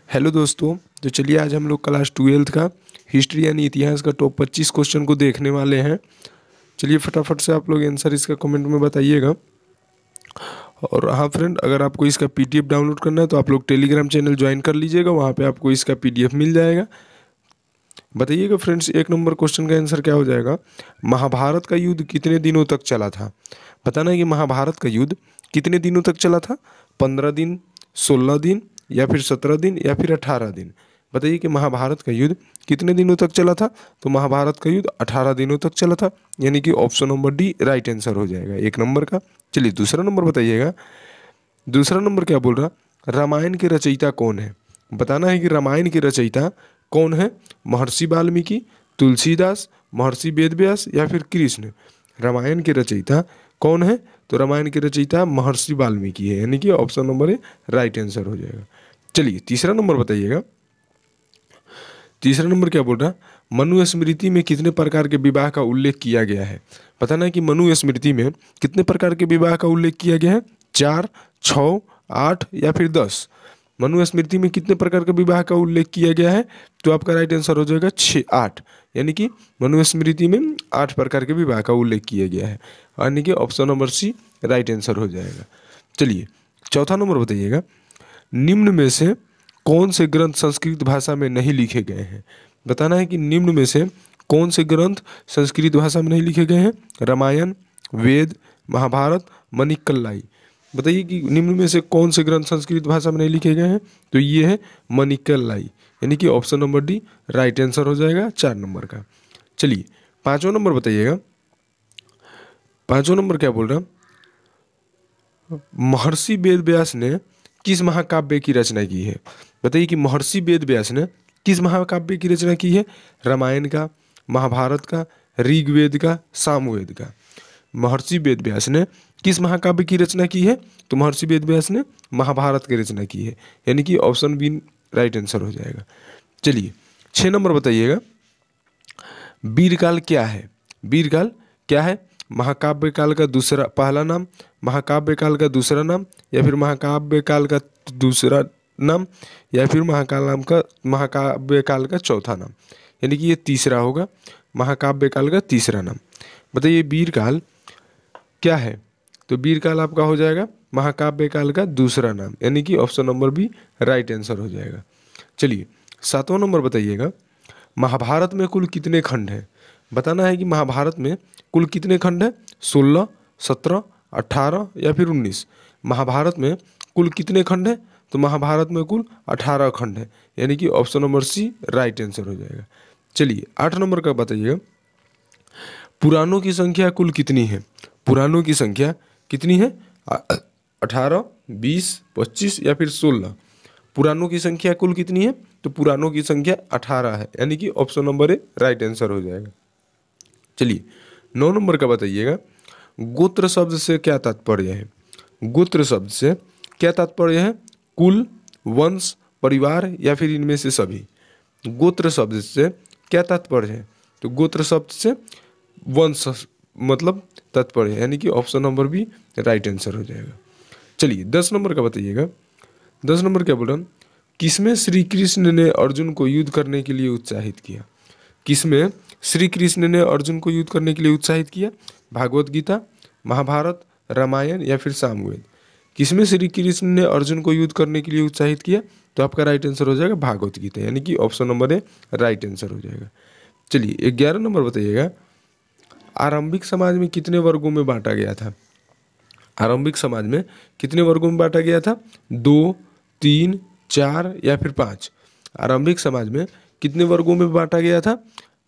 Hello दोस्तों। तो चलिए आज हम लोग क्लास 12th का हिस्ट्री यानी इतिहास का टॉप 25 क्वेश्चन को देखने वाले हैं। चलिए फटाफट से आप लोग आंसर इसका कमेंट में बताइएगा। और हाँ फ्रेंड, अगर आपको इसका पीडीएफ डाउनलोड करना है तो आप लोग टेलीग्राम चैनल ज्वाइन कर लीजिएगा, वहाँ पे आपको इसका पीडीएफ मिल जाएगा। बताइएगा फ्रेंड्स, एक नंबर क्वेश्चन का आंसर क्या हो जाएगा। महाभारत का युद्ध कितने दिनों तक चला था। बताना है कि महाभारत का युद्ध कितने दिनों तक चला था। 15 दिन, 16 दिन, या फिर 17 दिन, या फिर 18 दिन। बताइए कि महाभारत का युद्ध कितने दिनों तक चला था। तो महाभारत का युद्ध 18 दिनों तक चला था, यानी कि option number D right answer हो जाएगा एक नंबर का। चलिए दूसरा नंबर बताइएगा। दूसरा नंबर क्या बोल रहा, रामायण के रचयिता कौन है। बताना है कि रामायण के रचयिता कौन है। महर्षि वाल्मीकि, तुलसीदास, महर्षि वेदव्यास, या फिर कृष्ण। रामायण के रचयिता कौन है। तो रामायण के रचयिता महर्षि वाल्मीकि है, यानी कि option number A right answer हो जाएगा। चलिए तीसरा नंबर बताइएगा। तीसरा नंबर क्या बोल रहा, मनुस्मृति में कितने प्रकार के विवाह का उल्लेख किया गया है। बताना है कि मनुस्मृति में कितने प्रकार के विवाह का उल्लेख किया गया है। 4, 6, 8 या फिर 10। मनुस्मृति में कितने प्रकार के विवाह का उल्लेख किया गया है। तो आपका राइट आंसर हो जाएगा 8, यानी कि मनुस्मृति में 8 प्रकार के विवाह का उल्लेख किया गया है, यानी कि option number C right answer हो जाएगा। चलिए चौथा नंबर बताइएगा। निम्न में से कौन से ग्रंथ संस्कृत भाषा में नहीं लिखे गए हैं। बताना है कि निम्न में से कौन से ग्रंथ संस्कृत भाषा में नहीं लिखे गए हैं। रामायण, वेद, महाभारत, मणिकल्लाई। बताइए कि निम्न में से कौन से ग्रंथ संस्कृत भाषा में नहीं लिखे गए हैं। तो ये है मणिकल्लाई, यानी कि option number D right answer हो जाएगा 4 नंबर का। चलिए पाँचवा नंबर बताइएगा। पाँचवा नंबर क्या बोल रहा, महर्षि वेदव्यास ने किस महाकाव्य की रचना की है। बताइए कि महर्षि वेदव्यास ने किस महाकाव्य की रचना की है। रामायण का, महाभारत का, ऋग्वेद का, सामवेद का। महर्षि वेदव्यास ने किस महाकाव्य की रचना की है। तो महर्षि वेदव्यास ने महाभारत की रचना की है, यानी कि ऑप्शन बी राइट आंसर हो जाएगा। चलिए 6 नंबर बताइएगा। वीरकाल क्या है। वीरकाल क्या है। महाकाव्य काल का दूसरा पहला नाम, महाकाव्य काल का दूसरा नाम, या फिर महाकाव्य काल का दूसरा नाम, या फिर महाकाव्य काल का चौथा नाम, यानी कि ये तीसरा होगा। महाकाव्य काल का तीसरा नाम। बताइए वीरकाल क्या है। तो वीरकाल आपका हो जाएगा महाकाव्य काल का दूसरा नाम, यानी कि option number B right answer हो जाएगा। चलिए 7वां नंबर बताइएगा। महाभारत में कुल कितने खंड हैं। बताना है कि महाभारत में कुल कितने खंड हैं। 16, 17, 18 या फिर 19। महाभारत में कुल कितने खंड हैं। तो महाभारत में कुल 18 खंड है, यानी कि option number C right answer हो जाएगा। चलिए 8 नंबर का बताइएगा। पुराणों की संख्या कुल कितनी है। पुराणों की संख्या कितनी है। 18, 20, 25 या फिर 16। पुराणों की संख्या कुल कितनी है। तो पुराणों की संख्या 18 है, यानी कि option number A right answer हो जाएगा। चलिए 9 नंबर का बताइएगा। गोत्र शब्द से क्या तात्पर्य है। गोत्र शब्द से क्या तात्पर्य है। कुल, वंश, परिवार, या फिर इनमें से सभी। गोत्र शब्द से क्या तात्पर्य है। तो गोत्र शब्द से वंश मतलब तात्पर्य है, यानी कि option number B right answer हो जाएगा। चलिए 10 नंबर का बताइएगा। 10 नंबर क्या बोल रहा, किसमें श्री कृष्ण ने अर्जुन को युद्ध करने के लिए उत्साहित किया। किसमें श्री कृष्ण ने अर्जुन को युद्ध करने के लिए उत्साहित किया। भागवत गीता, महाभारत, रामायण, या फिर सामवेद। किसमें श्री कृष्ण ने अर्जुन को युद्ध करने के लिए उत्साहित किया। तो आपका राइट आंसर हो जाएगा भागवत गीता, यानी कि option number A right answer हो जाएगा। चलिए 11 नंबर बताइएगा। आरंभिक समाज में कितने वर्गों में बांटा गया था। आरंभिक समाज में कितने वर्गों में बांटा गया था। 2, 3, 4 या फिर 5। आरंभिक समाज में कितने वर्गों में बांटा गया था।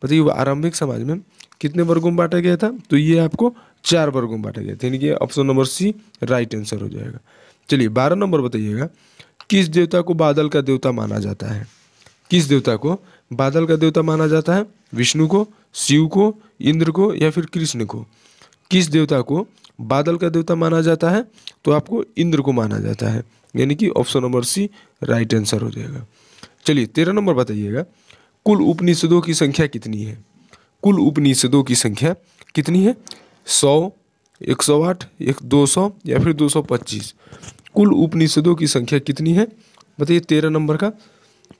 बताइए आरंभिक समाज में कितने वर्गों में बांटा गया था। तो ये आपको 4 वर्गों में बांटा गया था, यानी कि option number C right answer हो जाएगा। चलिए 12 नंबर बताइएगा। किस देवता को बादल का देवता माना जाता है। किस देवता को बादल का देवता माना जाता है। विष्णु को, शिव को, इंद्र को, या फिर कृष्ण को। किस देवता को बादल का देवता माना जाता है। तो आपको इंद्र को माना जाता है, यानी कि option number C right answer हो जाएगा। चलिए 13 नंबर बताइएगा। कुल उपनिषदों की संख्या कितनी है। कुल उपनिषदों की संख्या कितनी है। 100, 108, 200 या फिर 225। कुल उपनिषदों की संख्या कितनी है। बताइए 13 नंबर का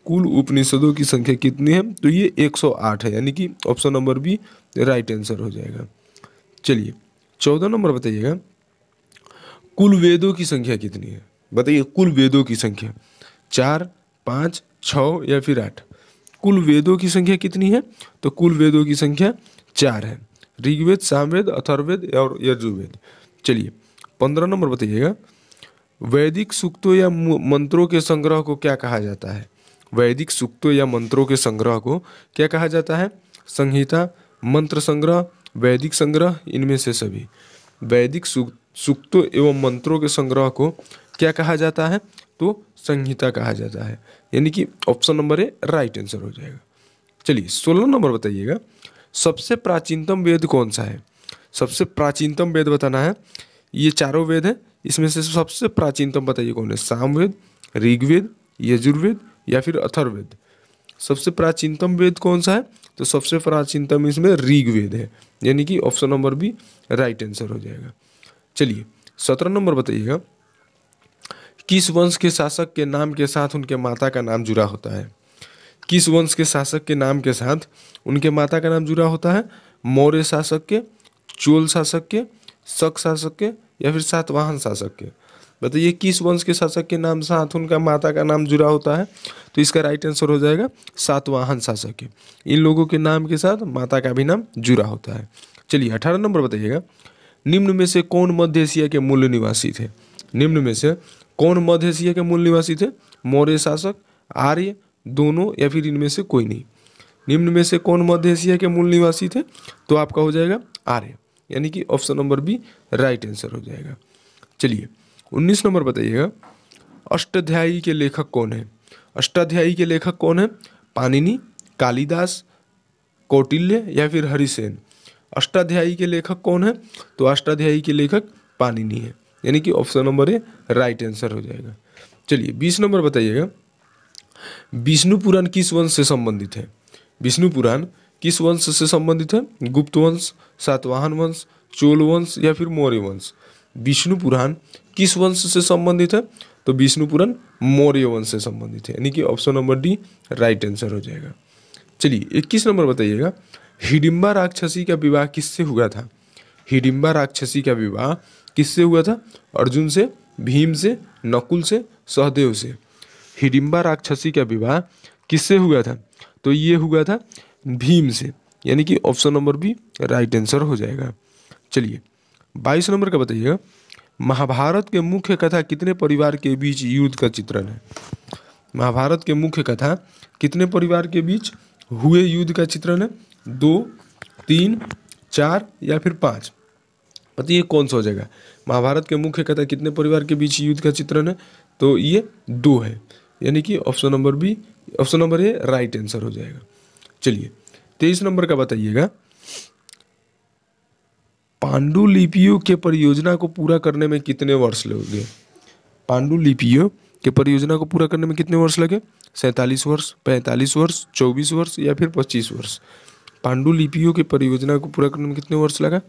कुल उपनिषदों की संख्या कितनी है? तो ये 108 है, यानी कि option number B right answer हो जाएगा। चलिए 14 नंबर बताइएगा, कुल वेदों की संख्या कितनी है? बताइए कुल वेदों की संख्या 4, 5, 6 या फिर 8। कुल वेदों की संख्या कितनी है? तो कुल वेदों की संख्या 4 है, ऋग्वेद, सामवेद, अथर्ववेद और यजुर्वेद। चलिए 15 नंबर बताइएगा, वैदिक सूक्तों या मंत्रों के संग्रह को क्या कहा जाता है? वैदिक सूक्तों या मंत्रों के संग्रह को क्या कहा जाता है? संहिता, मंत्र संग्रह, वैदिक संग्रह, इनमें से सभी। वैदिक सूक्तों एवं मंत्रों के संग्रह को क्या कहा जाता है? तो संहिता कहा जाता है, यानी कि option number A right answer हो जाएगा। चलिए 16 नंबर बताइएगा, सबसे प्राचीनतम वेद कौन सा है? सबसे प्राचीनतम वेद बताना है। ये चारों वेद हैं, इसमें से सबसे प्राचीनतम बताइए कौन है? सामवेद, ऋग्वेद, यजुर्वेद या फिर अथर्ववेद। सबसे प्राचीनतम वेद कौन सा है? तो सबसे प्राचीनतम इसमें ऋग्वेद है, यानी कि option number B right answer हो जाएगा। चलिए 17 नंबर बताइएगा, किस वंश के शासक के नाम के साथ उनके माता का नाम जुड़ा होता है? किस वंश के शासक के नाम के साथ उनके माता का नाम जुड़ा होता है? मौर्य शासक के, चोल शासक के, शक शासक के या फिर सातवाहन शासक के। बताइए किस वंश के शासक के नाम साथ उनका माता का नाम जुड़ा होता है? तो इसका राइट आंसर हो जाएगा सातवाहन शासक के। इन लोगों के नाम के साथ माता का भी नाम जुड़ा होता है। चलिए 18 नंबर बताइएगा, निम्न में से कौन मध्य एशिया के मूल निवासी थे? निम्न में से कौन मध्य एशिया के मूल निवासी थे? मौर्य शासक, आर्य, दोनों या फिर इनमें से कोई नहीं। निम्न में से कौन मध्य एशिया के मूल निवासी थे? तो आपका हो जाएगा आर्य, यानी कि option number B right answer हो जाएगा। चलिए 19 नंबर बताइएगा, अष्टाध्यायी के लेखक कौन है? अष्टाध्यायी के लेखक कौन है? पाणिनि, कालिदास, कौटिल्य या फिर हरिसेन। अष्टाध्यायी के लेखक कौन है? तो अष्टाध्यायी के लेखक पाणिनि है, यानी कि option number A right answer हो जाएगा। चलिए 20 नंबर बताइएगा, विष्णु पुराण किस वंश से संबंधित है? विष्णु पुराण किस वंश से संबंधित है? गुप्त वंश, सातवाहन वंश, चोल वंश या फिर मौर्य वंश। विष्णु पुराण किस वंश से संबंधित है? तो विष्णु पुराण मौर्य वंश से संबंधित है, यानी कि option number D right answer हो जाएगा। चलिए 21 नंबर बताइएगा, हिडिंबा राक्षसी का विवाह किससे हुआ था? हिडिंबा राक्षसी का विवाह किससे हुआ था? अर्जुन से, भीम से, नकुल से, सहदेव से। हिडिंबा राक्षसी का विवाह किससे हुआ था? तो ये हुआ था भीम से, यानी कि option number B right answer हो जाएगा। चलिए 22 नंबर का बताइएगा, महाभारत के मुख्य कथा कितने परिवार के बीच युद्ध का चित्रण है? महाभारत के मुख्य कथा कितने परिवार के बीच हुए युद्ध का चित्रण है? 2, 3, 4 या फिर 5। बताइए कौन सा हो जाएगा? महाभारत के मुख्य कथा कितने परिवार के बीच युद्ध का चित्रण है? तो ये 2 है, यानी कि option number B, option number A right answer हो जाएगा। चलिए 23 नंबर का बताइएगा, पांडुलिपियों के परियोजना को पूरा करने में कितने वर्ष लगे? पांडुलिपियों के परियोजना को पूरा करने में कितने वर्ष लगे? 47 वर्ष, 45 वर्ष, 24 वर्ष या फिर 25 वर्ष। पांडुलिपियों के परियोजना को पूरा करने में कितने वर्ष लगा?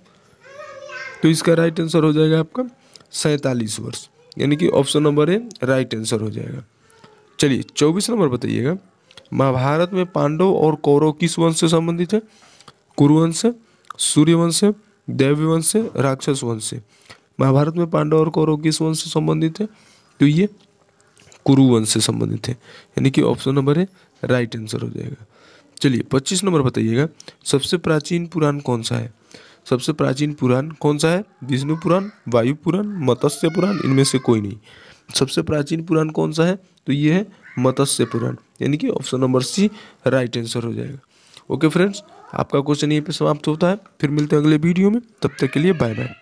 तो इसका राइट आंसर हो जाएगा आपका 47 वर्ष, यानी कि option number A right answer हो जाएगा। चलिए 24 नंबर बताइएगा, महाभारत में पांडव और कौरव किस वंश से संबंधित है? कुरुवंश से, सूर्यवंश से, दैव्यवंश से, राक्षस वंश से। महाभारत में पांडव और कौरव किस वंश से संबंधित है? तो ये कुरुवंश से संबंधित है, यानी कि option number A right answer हो जाएगा। चलिए 25 नंबर बताइएगा, सबसे प्राचीन पुराण कौन सा है? सबसे प्राचीन पुराण कौन सा है? विष्णु पुराण, वायु पुराण, मत्स्य पुराण, इनमें से कोई नहीं। सबसे प्राचीन पुराण कौन सा है? तो ये है मत्स्य पुराण, यानी कि option number C right answer हो जाएगा। ओके फ्रेंड्स, आपका क्वेश्चन यहीं पे समाप्त होता है, फिर मिलते हैं अगले वीडियो में, तब तक के लिए बाय बाय।